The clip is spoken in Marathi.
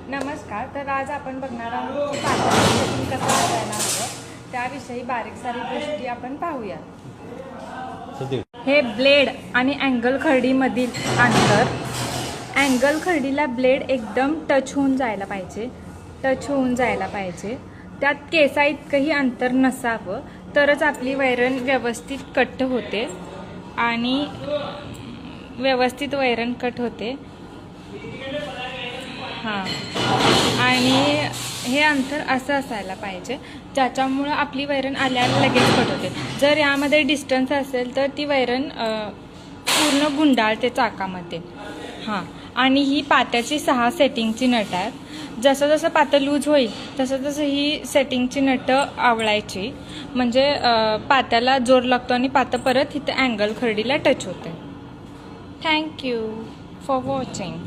नमस्कार. तर आज आपण बघणार आहोत की पात्याचं सेटिंग कसं करायला हवं त्याविषयी बारीक सारीक गोष्टी आपण पाहूया. हे ब्लेड आणि अँगल खर्डीमधील अंतर. अँगल खर्डीला ब्लेड एकदम टच होऊन जायला पाहिजे. त्यात केसा इतकंही अंतर नसावं तरच आपली वैरण व्यवस्थित कट होते आणि व्यवस्थित वैरण कट होते. हां, आणि हे अंतर असं असायला पाहिजे ज्याच्यामुळं आपली वैरण आल्यावर लगेच कट होते. जर यामध्ये डिस्टन्स असेल तर ती वैरण पूर्ण गुंडाळते चाकामध्ये. हां, आणि ही पात्याची 6 सेटिंगची नट आहेत. जसं जसं पातं लूज होईल तसं तसं ही सेटिंगची नटं आवळायची, म्हणजे पात्याला जोर लागतो आणि पातं परत इथं अँगल खर्डीला टच होते. Thank you for watching.